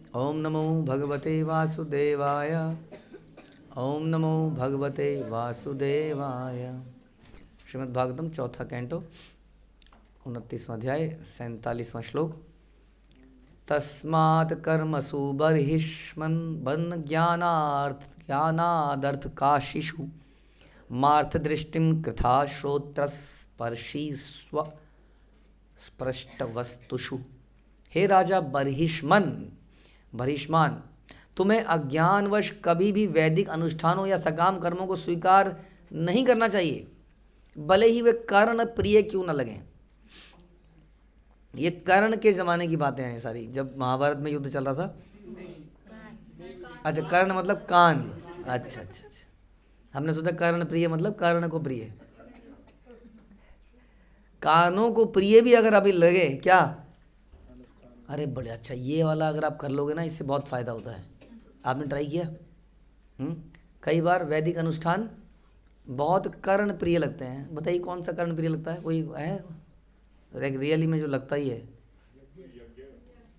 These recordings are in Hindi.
ओम नमो भगवते वासुदेवाय। ओम नमो भगवते वासुदेवाय। श्रीमद् भागवतम चौथा कैंटो 29वां अध्याय 47वां श्लोक। तस्मात् कर्मसु बर्हिष्मन् बन् ज्ञानादर्थ काशिषु मार्थ दृष्टिं कृथा श्रोत्रस्पर्शी स्व स्पृष्ट वस्तुषु। हे राजा बर्हिष्मान, तुम्हें अज्ञानवश कभी भी वैदिक अनुष्ठानों या सकाम कर्मों को स्वीकार नहीं करना चाहिए, भले ही वे कर्ण प्रिय क्यों न लगें। ये कर्ण के ज़माने की बातें हैं सारी, जब महाभारत में युद्ध चल रहा था। अच्छा, कर्ण मतलब कान। अच्छा अच्छा अच्छा, हमने सोचा कर्ण प्रिय मतलब कर्ण को प्रिय। कानों को प्रिय भी अगर अभी लगे क्या, अरे बड़े अच्छा, ये वाला अगर आप कर लोगे ना, इससे बहुत फ़ायदा होता है। आपने ट्राई किया? कई बार वैदिक अनुष्ठान बहुत कर्ण प्रिय लगते हैं। बताइए कौन सा कर्ण प्रिय लगता है? कोई है रियली में जो लगता ही है?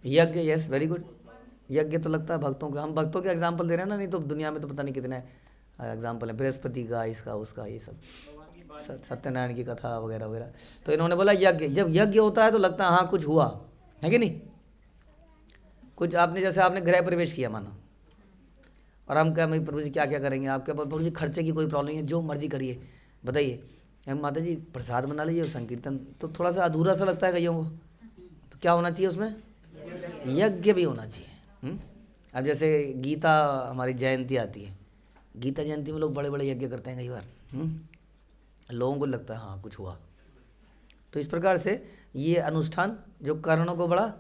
यज्ञ। Yes, very good. यज्ञ तो लगता है भक्तों का। हम भक्तों के एग्जाम्पल दे रहे हैं ना, नहीं तो दुनिया में तो पता नहीं कितने एग्जाम्पल है, बृहस्पति का, इसका उसका, ये सब सत्यनारायण की कथा वगैरह वगैरह। तो इन्होंने बोला यज्ञ। जब यज्ञ होता है तो लगता है हाँ कुछ हुआ है कि नहीं। कुछ आपने, जैसे आपने गृह प्रवेश किया माना, और हम क्या भाई प्रभु जी क्या क्या करेंगे आपके? प्रभु जी खर्चे की कोई प्रॉब्लम नहीं है, जो मर्जी करिए, बताइए। हम माता जी प्रसाद बना लीजिए और संकीर्तन। तो थोड़ा सा अधूरा सा लगता है कईयों को। तो क्या होना चाहिए उसमें? यज्ञ भी होना चाहिए। अब जैसे गीता हमारी जयंती आती है, गीता जयंती में लोग बड़े बड़े यज्ञ करते हैं कई बार। लोगों को लगता है हाँ कुछ हुआ। तो इस प्रकार से ये अनुष्ठान जो कर्णों को बड़ा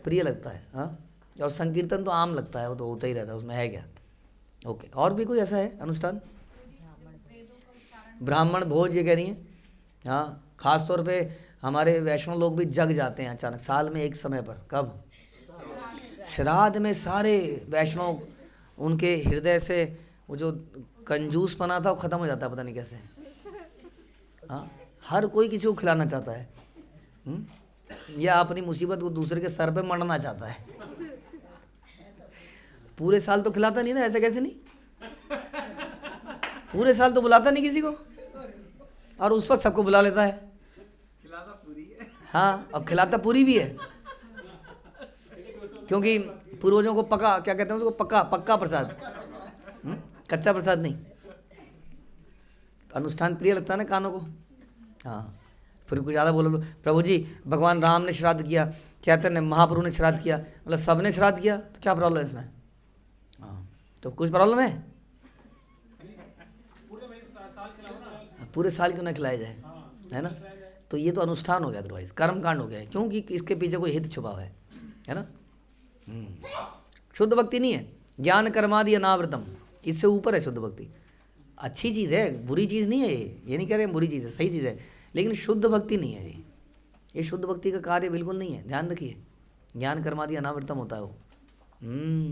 प्रिय लगता है। हाँ, और संकीर्तन तो आम लगता है, वो तो होता ही रहता है, उसमें है क्या। ओके, और भी कोई ऐसा है अनुष्ठान? ब्राह्मण भोज ये कह रही हैं। हाँ, खास तौर पे हमारे वैष्णव लोग भी जग जाते हैं अचानक साल में एक समय पर। कब? श्राद्ध में सारे वैष्णव, उनके हृदय से वो जो कंजूस पना था वो ख़त्म हो जाता है, पता नहीं कैसे। हाँ, हर कोई किसी को खिलाना चाहता है, या अपनी मुसीबत को दूसरे के सर पे मढ़ना चाहता है। पूरे साल तो खिलाता नहीं ना, ऐसे कैसे नहीं? पूरे साल तो बुलाता नहीं किसी को, और उस वक्त सबको बुला लेता है। खिलाता पूरी है। हाँ, और खिलाता पूरी भी है, क्योंकि पूर्वजों को पका, क्या कहते हैं उसको, पक्का पक्का प्रसाद, कच्चा प्रसाद नहीं। तो अनुष्ठान प्रिय लगता है ना कानों को। हाँ, फिर कुछ ज़्यादा बोलो तो प्रभु जी भगवान राम ने श्राद्ध किया, कहते हैं महाप्रभु ने श्राद्ध किया, मतलब सब ने श्राद्ध किया, तो क्या प्रॉब्लम है इसमें? हाँ, तो कुछ प्रॉब्लम है? पूरे साल क्यों ना खिलाया जाए, है ना। तो ये तो अनुष्ठान हो गया, अदरवाइज कर्म कांड हो गया है, क्योंकि इसके पीछे कोई हित छुपा हुआ है ना। शुद्ध भक्ति नहीं है ज्ञान कर्मादि अनावृतम, इससे ऊपर है शुद्ध भक्ति। अच्छी चीज़ है, बुरी चीज़ नहीं है ये नहीं कह रहे हैं, बुरी चीज़ है, सही चीज़ है, लेकिन शुद्ध भक्ति नहीं है ये शुद्ध भक्ति का कार्य बिल्कुल नहीं है, ध्यान रखिए। ज्ञान कर्मादि अनावृतम होता है वो।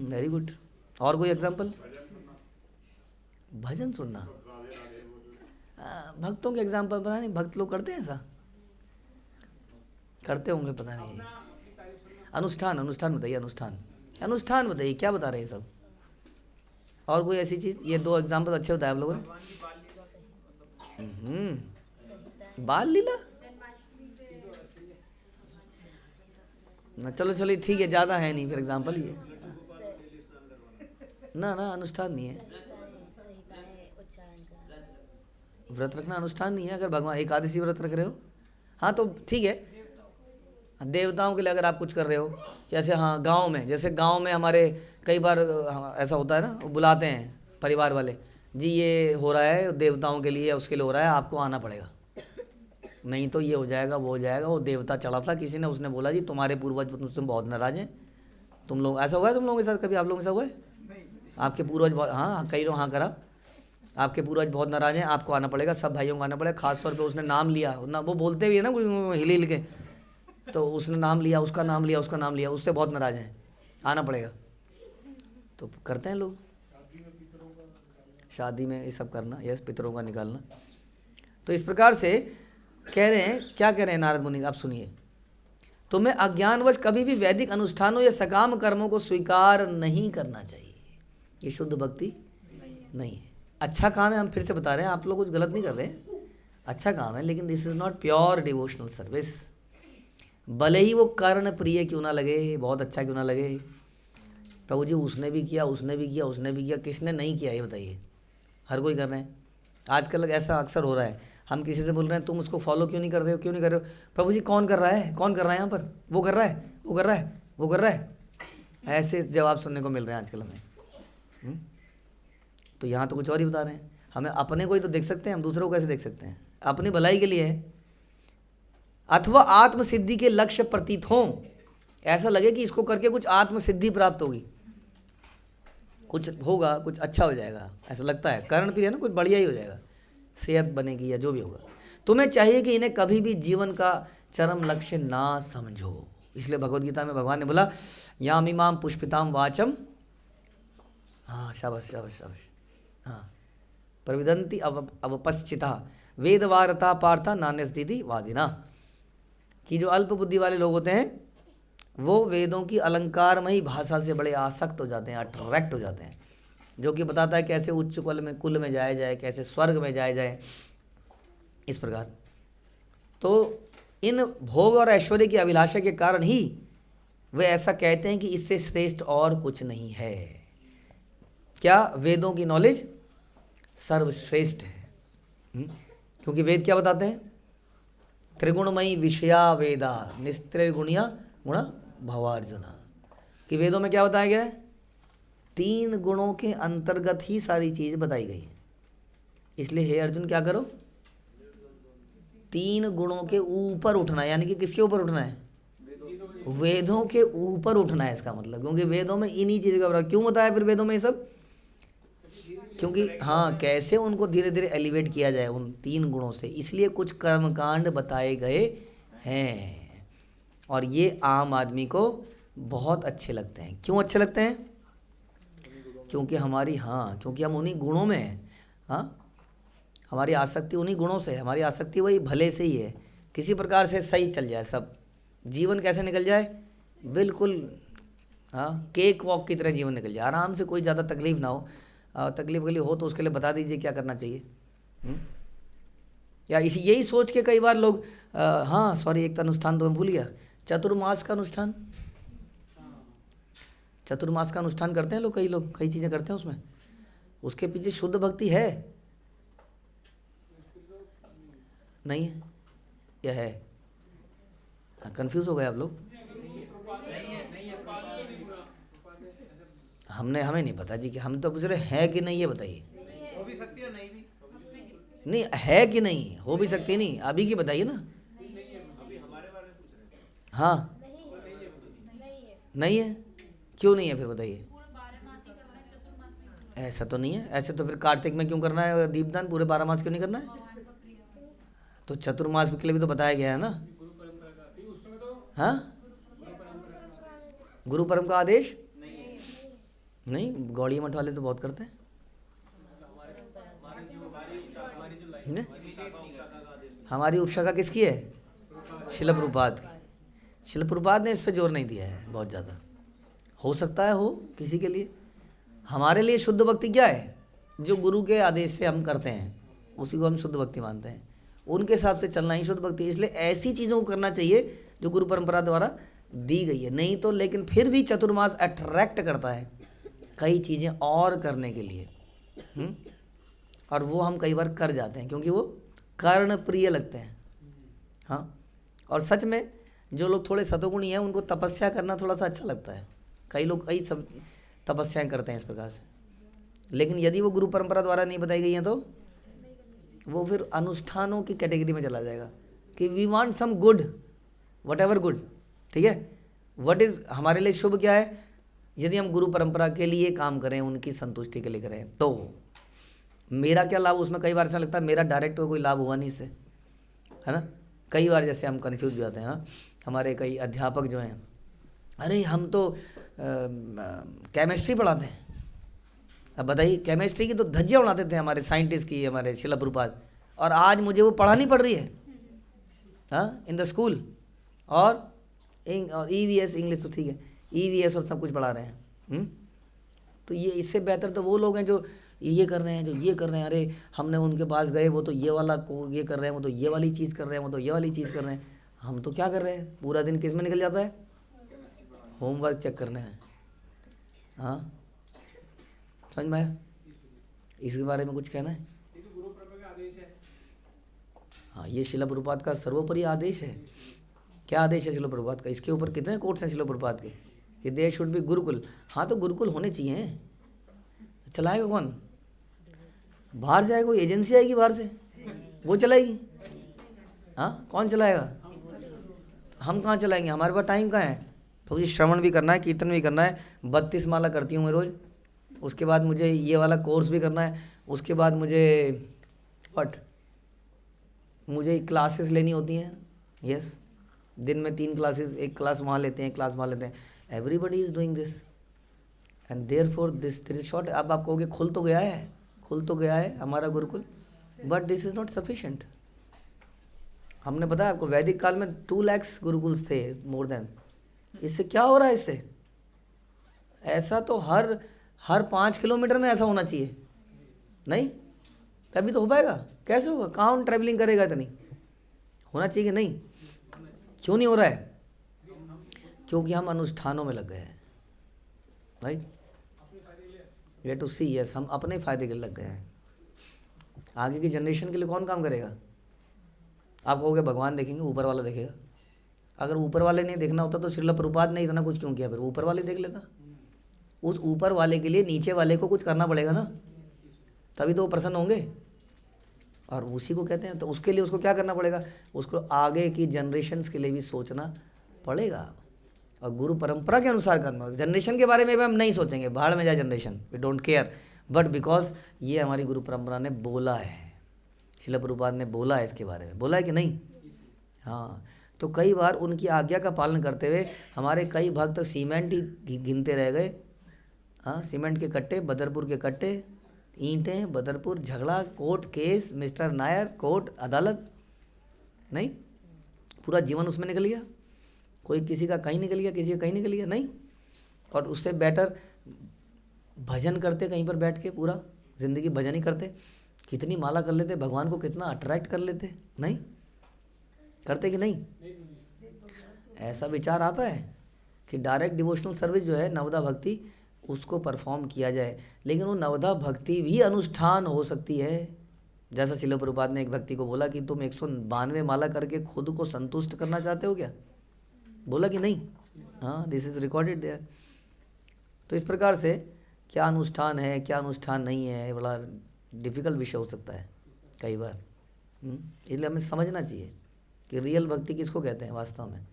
Very good. और कोई एग्जाम्पल? भजन सुनना, भक्तों के एग्जाम्पल पता नहीं, भक्त लोग करते हैं ऐसा, करते होंगे पता नहीं। अनुष्ठान बताइए, अनुष्ठान बताइए, क्या बता रहे हैं सब? और कोई ऐसी चीज़? ये दो एग्जाम्पल अच्छे बताए आप लोगों ने। बाल लीला ना, चलो चलो ठीक है, ज़्यादा है नहीं फिर एग्जाम्पल ये ना अनुष्ठान नहीं है। व्रत रखना अनुष्ठान नहीं है। अगर भगवान एकादशी व्रत रख रहे हो, हाँ तो ठीक है। देवताओं के लिए अगर आप कुछ कर रहे हो, जैसे हाँ गांव में, जैसे गांव में हमारे कई बार ऐसा होता है ना, वो बुलाते हैं परिवार वाले, जी ये हो रहा है देवताओं के लिए, उसके लिए हो रहा है, आपको आना पड़ेगा, नहीं तो ये हो जाएगा वो हो जाएगा। वो देवता चढ़ा था किसी ने, उसने बोला जी तुम्हारे पूर्वज तुमसे बहुत नाराज हैं, तुम लोग, ऐसा हुआ है तुम लोगों के साथ कभी? आप लोगों के साथ हुआ है? आपके पूर्वज बहुत, हाँ कई लोग हाँ करा, आपके पूर्वज बहुत नाराज हैं, आपको आना पड़ेगा, सब भाइयों को आना पड़ेगा। खासतौर पे उसने नाम लिया ना, वो बोलते भी है ना हिल हिल के, तो उसने नाम लिया, उसका नाम लिया, उसका नाम लिया, उससे बहुत नाराज हैं, आना पड़ेगा। तो करते हैं लोग शादी में ये सब करना, यस, पितरों का निकालना। तो इस प्रकार से कह रहे हैं, क्या कह रहे हैं नारद मुनि, आप सुनिए। तुम्हें अज्ञानवश कभी भी वैदिक अनुष्ठानों या सकाम कर्मों को स्वीकार नहीं करना चाहिए। ये शुद्ध भक्ति नहीं है। अच्छा काम है, हम फिर से बता रहे हैं, आप लोग कुछ गलत नहीं कर रहे हैं, अच्छा काम है, लेकिन this is not pure devotional service. भले ही वो कर्ण प्रिय क्यों ना लगे, बहुत अच्छा क्यों ना लगे, प्रभु जी उसने भी किया, उसने भी किया, उसने भी किया, किसने नहीं किया ये बताइए? हर कोई कर रहे हैं। आजकल ऐसा अक्सर हो रहा है, हम किसी से बोल रहे हैं तुम उसको फॉलो क्यों नहीं कर रहे हो, क्यों नहीं कर रहे हो? प्रभु जी कौन कर रहा है, कौन कर रहा है यहाँ पर, वो कर रहा है, वो कर रहा है, वो कर रहा है, ऐसे जवाब सुनने को मिल रहे हैं आजकल हमें। तो यहाँ तो कुछ और ही बता रहे हैं। हमें अपने को ही तो देख सकते हैं, हम दूसरों को कैसे देख सकते हैं? अपनी भलाई के लिए है, अथवा आत्मसिद्धि के लक्ष्य प्रतीत हों, ऐसा लगे कि इसको करके कुछ आत्मसिद्धि प्राप्त होगी, कुछ होगा, कुछ अच्छा हो जाएगा, ऐसा लगता है। कर्ण प्रिय है ना, कुछ बढ़िया ही हो जाएगा, सेहत बनेगी या जो भी होगा। तुम्हें चाहिए कि इन्हें कभी भी जीवन का चरम लक्ष्य ना समझो। इसलिए भगवद गीता में भगवान ने बोला याम इमाम पुष्पिताम वाचम, हाँ शाबाश शाबाश शाबाश, हाँ प्रविदंती अवपश्चिता वेदवारता पार्था नान्यस्थिति वादिना, कि जो अल्प बुद्धि वाले लोग होते हैं वो वेदों की अलंकारमयी भाषा से बड़े आसक्त हो जाते हैं, अट्रैक्ट हो जाते हैं, जो कि बताता है कैसे उच्च कुल में जाया जाए, कैसे स्वर्ग में जाया जाए, इस प्रकार। तो इन भोग और ऐश्वर्य की अभिलाषा के कारण ही वे ऐसा कहते हैं कि इससे श्रेष्ठ और कुछ नहीं है। क्या? वेदों की नॉलेज सर्वश्रेष्ठ है। क्योंकि वेद क्या बताते हैं? त्रिगुणमयी विषया वेदा निस्त्रिगुणिया गुणा भवार्जुना, कि वेदों में क्या बताया गया है? 3 गुणों के अंतर्गत ही सारी चीज़ बताई गई है। इसलिए हे अर्जुन क्या करो? 3 गुणों के ऊपर उठना है। यानी कि किसके ऊपर उठना है? वेदों के ऊपर उठना है, इसका मतलब। क्योंकि वेदों में इन्हीं चीज़ का क्यों बताया फिर वेदों में ये सब? क्योंकि हाँ, कैसे उनको धीरे धीरे एलिवेट किया जाए उन 3 गुणों से, इसलिए कुछ कर्मकांड बताए गए हैं। और ये आम आदमी को बहुत अच्छे लगते हैं। क्यों अच्छे लगते हैं? क्योंकि क्योंकि हम उन्हीं गुणों में हैं। हाँ, हमारी आसक्ति उन्हीं गुणों से है, हमारी आसक्ति वही भले से ही है, किसी प्रकार से सही चल जाए, सब जीवन कैसे निकल जाए, बिल्कुल हाँ केक वॉक की तरह जीवन निकल जाए, आराम से, कोई ज़्यादा तकलीफ ना हो। तकलीफ के लिए हो तो उसके लिए बता दीजिए क्या करना चाहिए। या यही सोच के कई बार लोग हाँ सॉरी, एक अनुष्ठान तो मैं भूल गया, चतुर्मास का अनुष्ठान। चतुर्मास का अनुष्ठान करते हैं लोग, कई चीज़ें करते हैं उसमें। उसके पीछे शुद्ध भक्ति है नहीं है या है? कंफ्यूज हो गए आप लोग। हमें नहीं पता जी, कि हम तो पूछ रहे हैं कि नहीं, ये बताइए। हो भी सकती है, नहीं भी, नहीं है कि नहीं, हो भी सकती है, नहीं अभी की बताइए ना। अभी हमारे बारे में पूछ रहे हैं। हाँ नहीं है, क्यों नहीं है फिर बताइए। ऐसा तो नहीं है, ऐसे तो फिर कार्तिक में क्यों करना है दीपदान, पूरे 12 मास क्यों नहीं करना है? तो चतुर्मास के लिए भी तो बताया गया है ना। हाँ, गुरु परम का आदेश नहीं, गौड़ी मठ वाले तो बहुत करते हैं। हमारी उपशाखा किसकी है? शिल प्रभुपाद की। शिल प्रभुपाद ने इस पे जोर नहीं दिया है बहुत ज़्यादा। हो सकता है हो किसी के लिए। हमारे लिए शुद्ध भक्ति क्या है? जो गुरु के आदेश से हम करते हैं उसी को हम शुद्ध भक्ति मानते हैं, उनके हिसाब से चलना ही शुद्ध भक्ति। इसलिए ऐसी चीज़ों को करना चाहिए जो गुरु परंपरा द्वारा दी गई है। नहीं तो लेकिन फिर भी चतुर्मास अट्रैक्ट करता है कई चीज़ें और करने के लिए, और वो हम कई बार कर जाते हैं क्योंकि वो कर्ण प्रिय लगते हैं। हाँ, और सच में जो लोग थोड़े सतोगुणी हैं उनको तपस्या करना थोड़ा सा अच्छा लगता है। कई लोग कई सब तपस्याएं करते हैं इस प्रकार से, लेकिन यदि वो गुरु परंपरा द्वारा नहीं बताई गई हैं तो वो फिर अनुष्ठानों की कैटेगरी में चला जाएगा कि we want some good, whatever good. ठीक है, व्हाट इज़ हमारे लिए शुभ क्या है? यदि हम गुरु परंपरा के लिए काम करें, उनकी संतुष्टि के लिए करें, तो मेरा क्या लाभ उसमें? कई बार ऐसा लगता है मेरा डायरेक्ट तो कोई लाभ हुआ नहीं इससे, है ना। कई बार जैसे हम कन्फ्यूज भी होते हैं। हाँ, हमारे कई अध्यापक जो हैं, अरे हम तो केमिस्ट्री पढ़ाते हैं। अब बताइए, केमिस्ट्री की तो धज्जियाँ उड़ाते थे हमारे साइंटिस्ट की, हमारे शिला प्रभुपाद, और आज मुझे वो पढ़ानी पड़ रही है हाँ इन द स्कूल। और और EVS इंग्लिश तो ठीक है, EVS और सब कुछ पढ़ा रहे हैं। तो ये इससे बेहतर तो वो लोग हैं जो ये कर रहे हैं, जो ये कर रहे हैं, अरे हमने उनके पास गए, वो तो ये वाला को ये कर रहे हैं, वो तो ये वाली चीज़ कर रहे हैं, वो तो ये वाली चीज़ कर रहे हैं। हम तो क्या कर रहे हैं, पूरा दिन किस में निकल जाता है, होमवर्क चेक करने में। हाँ, समझ में आया? इसके बारे में कुछ कहना है? हाँ, ये शिला प्रभुपाद का सर्वोपरि आदेश है। क्या आदेश है शिला प्रभुपाद का? इसके ऊपर कितने कोट्स हैं शिला प्रभुपाद के कि देयर शुड बी गुरुकुल। हाँ, तो गुरुकुल होने चाहिए। चलाएगा कौन? बाहर से आएगा, कोई एजेंसी आएगी बाहर से, वो चलाएगी? हाँ, कौन चलाएगा? हम कहाँ चलाएंगे, हमारे पास टाइम कहाँ है? तो मुझे श्रवण भी करना है, कीर्तन भी करना है, 32 माला करती हूँ मैं रोज़। उसके बाद मुझे ये वाला कोर्स भी करना है। उसके बाद मुझे क्लासेस लेनी होती हैं। यस, दिन में 3 क्लासेस, एक क्लास वहाँ लेते हैं, एक क्लास वहाँ लेते हैं। Everybody is doing this and therefore this is short. अब आप कहोगे खुल तो गया है हमारा Gurukul, but this is not sufficient. हमने बताया आपको, वैदिक काल में 2 लाख गुरुकुल्स थे, मोर देन। इससे क्या हो रहा है? इससे ऐसा तो हर 5 किलोमीटर में ऐसा होना चाहिए, नहीं? तभी तो हो पाएगा। कैसे होगा? कहाँ ट्रैवलिंग करेगा इतनी? होना चाहिए कि नहीं? क्यों नहीं हो रहा है? क्योंकि हम अनुष्ठानों में लग गए हैं, right? Way to see, yes, हम अपने फ़ायदे के लिए लग गए हैं। आगे की जनरेशन के लिए कौन काम करेगा? आप कहोगे भगवान देखेंगे, ऊपर वाला देखेगा। अगर ऊपर वाले नहीं देखना होता तो श्रील प्रभुपाद ने इतना कुछ क्यों किया? फिर ऊपर वाले देख लेता। उस ऊपर वाले के लिए नीचे वाले को कुछ करना पड़ेगा ना, तभी तो वो प्रसन्न होंगे। और उसी को कहते हैं, तो उसके लिए उसको क्या करना पड़ेगा? उसको आगे की जनरेशन्स के लिए भी सोचना पड़ेगा और गुरु परंपरा के अनुसार करना। जनरेशन के बारे में भी हम नहीं सोचेंगे, भाड़ में जाए generation, we don't care, but because ये हमारी गुरु परंपरा ने बोला है, श्रील प्रभुपाद ने बोला है, इसके बारे में बोला है कि नहीं? हाँ, तो कई बार उनकी आज्ञा का पालन करते हुए हमारे कई भक्त सीमेंट ही गिनते रह गए। हाँ, सीमेंट के कट्टे, बदरपुर के कट्टे, ईंटें, बदरपुर, झगड़ा, court case, mister Nair, court अदालत, नहीं, पूरा जीवन उसमें निकल गया। कोई किसी का कहीं निकल गया, किसी का कहीं निकल गया, नहीं। और उससे बेटर भजन करते कहीं पर बैठ के, पूरा ज़िंदगी भजन ही करते, कितनी माला कर लेते, भगवान को कितना अट्रैक्ट कर लेते, नहीं करते कि नहीं? ऐसा विचार आता है कि डायरेक्ट डिवोशनल सर्विस जो है, नवदा भक्ति, उसको परफॉर्म किया जाए। लेकिन वो नवदा भक्ति भी अनुष्ठान हो सकती है। जैसा श्रील प्रभुपाद ने एक व्यक्ति को बोला कि तुम 192 माला करके खुद को संतुष्ट करना चाहते हो क्या? बोला कि नहीं? हाँ, दिस इज़ रिकॉर्डेड देयर। तो इस प्रकार से क्या अनुष्ठान है, क्या अनुष्ठान नहीं है, बड़ा डिफ़िकल्ट विषय हो सकता है कई बार। इसलिए हमें समझना चाहिए कि रियल भक्ति किसको कहते हैं वास्तव में।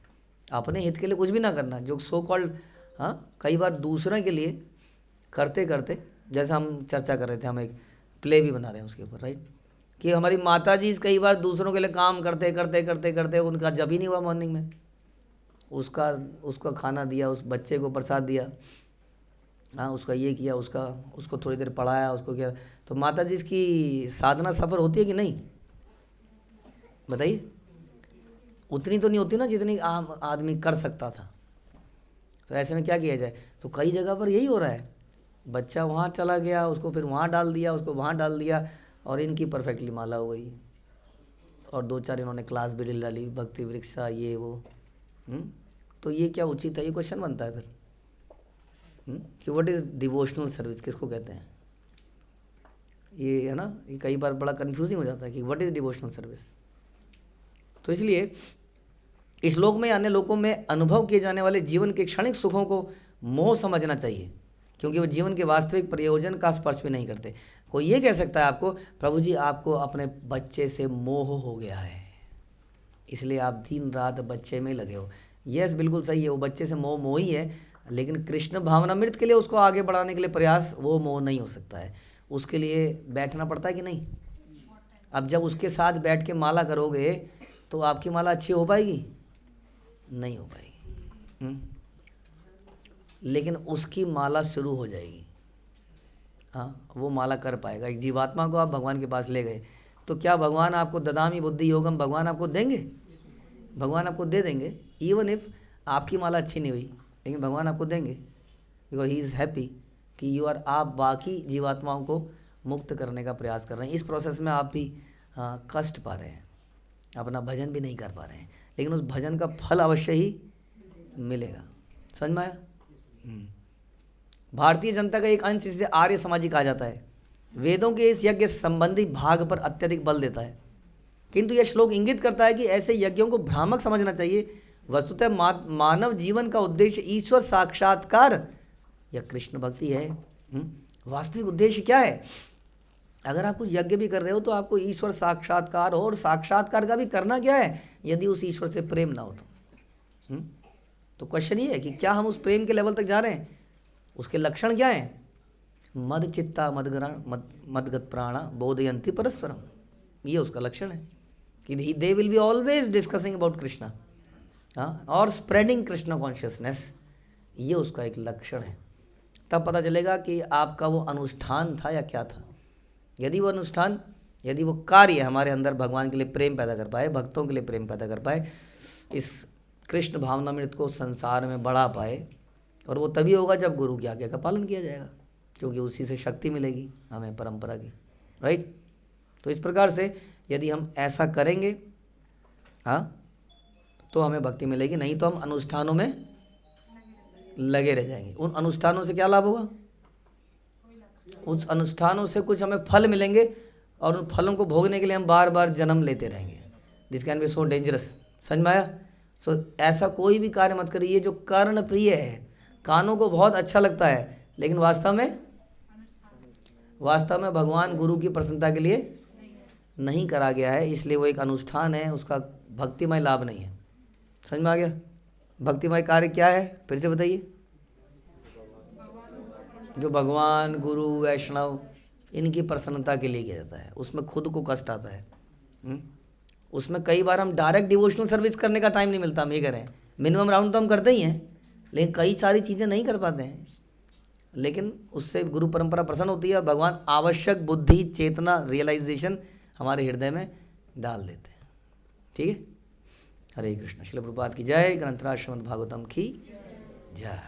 अपने हित के लिए कुछ भी ना करना, जो सो कॉल्ड, हाँ, कई बार दूसरों के लिए करते करते, जैसा हम चर्चा कर रहे थे, हम एक प्ले भी बना रहे हैं उसके ऊपर, राइट, कि हमारी माता जी कई बार दूसरों के लिए काम करते करते करते करते उनका जब ही नहीं हुआ मॉर्निंग में, उसका खाना दिया, उस बच्चे को प्रसाद दिया, हाँ, उसका ये किया, उसको थोड़ी देर पढ़ाया, उसको किया, तो माता जी की साधना सफल होती है कि नहीं? बताइए। उतनी तो नहीं होती ना जितनी आम आदमी कर सकता था। तो ऐसे में क्या किया जाए? तो कई जगह पर यही हो रहा है, बच्चा वहाँ चला गया, उसको फिर वहाँ डाल दिया, उसको वहाँ डाल दिया, और इनकी परफेक्टली माला हो गई, और 2-4 इन्होंने क्लास भी ले ली, भक्ति वृक्षा, ये वो। तो ये क्या उचित है? ये क्वेश्चन बनता है फिर कि व्हाट इज़ डिवोशनल सर्विस, किसको कहते हैं? ये है ना, ये कई बार बड़ा कन्फ्यूजिंग हो जाता है कि व्हाट इज़ डिवोशनल सर्विस। तो इसलिए इस लोक में, अन्य लोकों में अनुभव किए जाने वाले जीवन के क्षणिक सुखों को मोह समझना चाहिए, क्योंकि वो जीवन के वास्तविक प्रयोजन का स्पर्श भी नहीं करते। कोई ये कह सकता है आपको, प्रभु जी आपको अपने बच्चे से मोह हो गया है, इसलिए आप दिन रात बच्चे में लगे हो। यस, बिल्कुल सही है, वो बच्चे से मोह ही है, लेकिन कृष्ण भावनामृत के लिए उसको आगे बढ़ाने के लिए प्रयास, वो मोह नहीं हो सकता है। उसके लिए बैठना पड़ता है कि नहीं? अब जब उसके साथ बैठ के माला करोगे तो आपकी माला अच्छी हो पाएगी? नहीं हो पाएगी। लेकिन उसकी माला शुरू हो जाएगी। हाँ, वो माला कर पाएगा। एक जीवात्मा को आप भगवान के पास ले गए, तो क्या भगवान आपको ददामी बुद्धि योगम, भगवान आपको देंगे? भगवान आपको दे देंगे। इवन इफ आपकी माला अच्छी नहीं हुई लेकिन भगवान आपको देंगे, बिकॉज ही इज़ हैप्पी कि आप बाकी जीवात्माओं को मुक्त करने का प्रयास कर रहे हैं। इस प्रोसेस में आप भी कष्ट पा रहे हैं, अपना भजन भी नहीं कर पा रहे हैं, लेकिन उस भजन का फल अवश्य ही मिलेगा। समझ में आया? भारतीय जनता का एक अंश जिसे आर्य समाजी कहा जाता है, वेदों के इस यज्ञ संबंधी भाग पर अत्यधिक बल देता है, किंतु यह श्लोक इंगित करता है कि ऐसे यज्ञों को भ्रामक समझना चाहिए। वस्तुतः मानव जीवन का उद्देश्य ईश्वर साक्षात्कार या कृष्ण भक्ति है। वास्तविक उद्देश्य क्या है? अगर आप कुछ यज्ञ भी कर रहे हो तो आपको ईश्वर साक्षात्कार हो, और साक्षात्कार का भी करना क्या है? यदि उस ईश्वर से प्रेम ना हो तो क्वेश्चन ये है कि क्या हम उस प्रेम के लेवल तक जा रहे हैं? उसके लक्षण क्या हैं? मद चित्ता मदगत प्राणा बोधयंती परस्परम, ये उसका लक्षण है कि they will be always discussing about Krishna, और स्प्रेडिंग कृष्णा कॉन्शियसनेस, ये उसका एक लक्षण है। तब पता चलेगा कि आपका वो अनुष्ठान था या क्या था। यदि वो अनुष्ठान, यदि वो कार्य हमारे अंदर भगवान के लिए प्रेम पैदा कर पाए, भक्तों के लिए प्रेम पैदा कर पाए, इस कृष्ण भावनामृत को संसार में बढ़ा पाए, और वो तभी होगा जब गुरु की आज्ञा का पालन किया जाएगा, क्योंकि उसी से शक्ति मिलेगी हमें परंपरा की, राइट। तो इस प्रकार से यदि हम ऐसा करेंगे तो हमें भक्ति मिलेगी, नहीं तो हम अनुष्ठानों में लगे रह जाएंगे। उन अनुष्ठानों से क्या लाभ होगा? उस अनुष्ठानों से कुछ हमें फल मिलेंगे, और उन फलों को भोगने के लिए हम बार बार जन्म लेते रहेंगे। This can be so dangerous. समझ में आया? सो ऐसा कोई भी कार्य मत करिए जो कर्ण प्रिय है, कानों को बहुत अच्छा लगता है, लेकिन वास्तव में भगवान गुरु की प्रसन्नता के लिए नहीं करा गया है, इसलिए वो एक अनुष्ठान है, उसका भक्तिमय लाभ नहीं है। समझ में आ गया? भक्तिमय कार्य क्या है, फिर से बताइए। जो भगवान गुरु वैष्णव इनकी प्रसन्नता के लिए किया जाता है, उसमें खुद को कष्ट आता है। उसमें कई बार हम डायरेक्ट डिवोशनल सर्विस करने का टाइम नहीं मिलता, हम ये करें, मिनिमम राउंड तो हम करते ही हैं, लेकिन कई सारी चीज़ें नहीं कर पाते हैं, लेकिन उससे गुरु परंपरा प्रसन्न होती है, और भगवान आवश्यक बुद्धि चेतना रियलाइजेशन हमारे हृदय में डाल देते हैं। ठीक है? हरे कृष्ण। श्रील प्रभुपाद की जय। ग्रंथराज श्रीमद् भागवतम की जय।